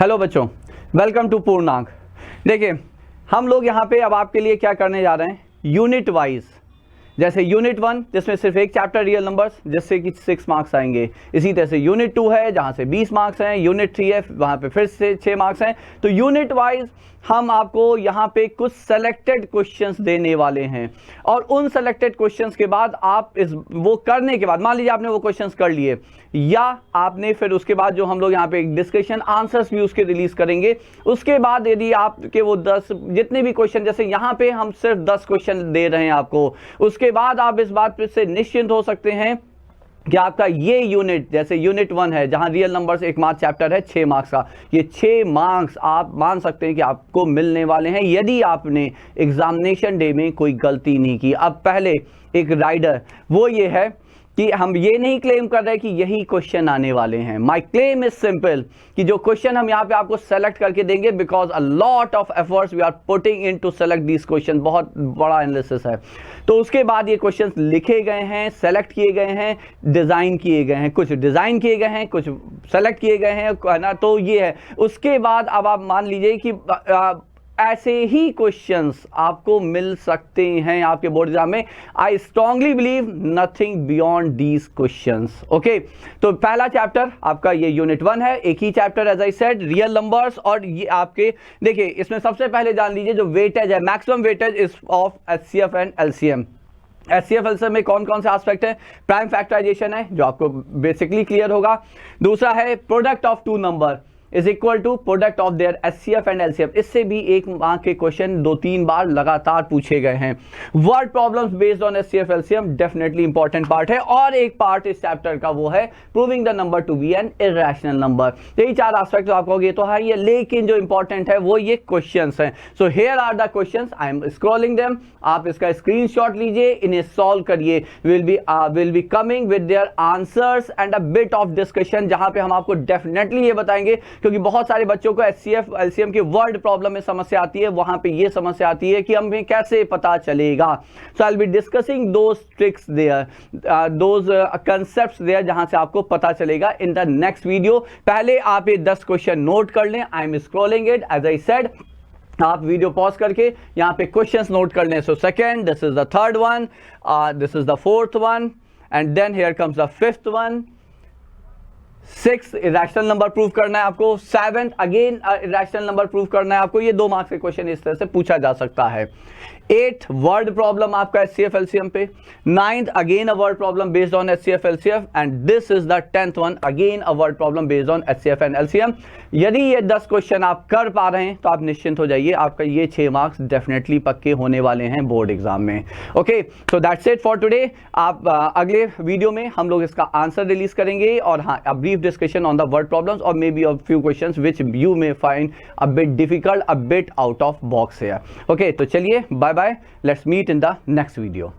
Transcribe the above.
Hello बच्चों, welcome to पूर्णांक। देखिए, हम लोग यहाँ पे अब आपके लिए क्या करने जा रहे हैं, यूनिट वाइज। जैसे यूनिट 1 जिसमें सिर्फ एक चैप्टर रियल नंबर्स जिससे कि 6 मार्क्स आएंगे, इसी तरह से यूनिट 2 है जहाँ से 20 मार्क्स हैं, यूनिट 3 है वहाँ पे फिर से 6 मार्क्स हैं। तो यूनिट वाइज हम आपको यहाँ पे कुछ सेलेक्टेड क्वेश्चंस देने वाले हैं और उन सेलेक्टेड क्वेश्चंस के बाद आप वो करने के बाद, मान लीजिए आपने वो क्वेश्चंस कर लिए या आपने फिर उसके बाद जो हम लोग यहाँ पे एक डिस्कशन आंसर्स भी उसके रिलीज करेंगे, उसके बाद यदि आपके वो 10 जितने भी क्वेश्चन, जैसे यहाँ पे हम सिर्फ 10 क्वेश्चन दे रहे हैं आपको, उसके बाद आप इस बात से निश्चिंत हो सकते हैं कि आपका ये यूनिट, जैसे यूनिट 1 है जहां रियल नंबर्स एकमात्र चैप्टर है 6 मार्क्स का, ये 6 मार्क्स आप मान सकते हैं कि आपको मिलने वाले हैं यदि आपने एग्जामिनेशन डे में कोई गलती नहीं की। अब पहले एक राइडर वो ये है कि हम ये नहीं क्लेम कर रहे कि यही क्वेश्चन आने वाले हैं। माय क्लेम इज सिंपल कि जो क्वेश्चन हम यहाँ पे आपको सेलेक्ट करके देंगे, because a lot of efforts we are putting in to select this question, बहुत बड़ा एनालिसिस है। तो उसके बाद ये क्वेश्चंस लिखे गए हैं, सेलेक्ट किए गए हैं, डिजाइन किए गए हैं, कुछ डिजाइन किए गए हैं, कुछ सेलेक्ट किए गए हैं, है ना। तो ये है, उसके बाद अब आप मान लीजिए कि ऐसे ही क्वेश्चंस आपको मिल सकते हैं आपके बोर्ड एग्जाम में। I strongly believe nothing beyond these questions. Okay, तो पहला चैप्टर आपका ये यूनिट 1 है, एक ही chapter as I said, real numbers. और ये आपके देखिए, इसमें सबसे पहले जान लीजिए जो वेटेज है, maximum weightage is of HCF and LCM. HCF LCM में कौन कौन से एस्पेक्ट है, प्राइम फैक्टराइजेशन है जो आपको बेसिकली क्लियर होगा, दूसरा है product of two number is equal to product of their HCF and LCM. इससे भी एक मार्क के क्वेश्चन 2-3 बार लगातार पूछे गए हैं। Word problems based on HCF LCM definitely important part है। और एक पार्ट इस चैप्टर का वो है proving the number to be an irrational number. यही 4 एस्पेक्ट तो आपको ये तो है ये, लेकिन जो इंपॉर्टेंट है वो ये क्वेश्चंस हैं। So here are the questions, I am scrolling them, आप इसका स्क्रीनशॉट लीजिए, इन्हें सॉल्व करिए। Will be coming with their answers and a bit of discussion, जहां पे हम आपको डेफिनेटली ये बताएंगे, क्योंकि बहुत सारे बच्चों को एचसीएफ एलसीएम की वर्ड प्रॉब्लम में समस्या आती है, वहां पे ये समस्या आती है कि हमें कैसे पता चलेगा। So I will be discussing those tricks there, those concepts there, जहां से आपको पता चलेगा इन द नेक्स्ट वीडियो। पहले आप ये 10 क्वेश्चन नोट कर लें, I am scrolling it as I said. आप वीडियो पॉज करके यहाँ पे क्वेश्चंस नोट कर लें। So second, this is the third one, this is the fourth one, and then here comes the fifth one. 6 irrational number prove करना है आपको। 7 again irrational number prove करना है आपको। ये 2 मार्क्स के क्वेश्चन इस तरह से पूछा जा सकता है। 8 वर्ड प्रॉब्लम आपका एचसीएफ एलसीएम पे। 9th again a word problem based on HCF LCM, and this is the 10th one, again a word problem based on HCF and LCM. यदि ये 10 क्वेश्चन आप कर पा रहे हैं तो आप निश्चिंत हो जाइए, आपका ये 6 मार्क्स डेफिनेटली पक्के होने वाले हैं बोर्ड एग्जाम में। Okay, so that's it for today. आप अगले वीडियो में हम लोग इसका आंसर रिलीज करेंगे, और हाँ, a brief discussion on the word problems और maybe a few questions which you may find a bit difficult, a bit out of box here. Okay, तो चलिए bye bye, let's meet in the next video.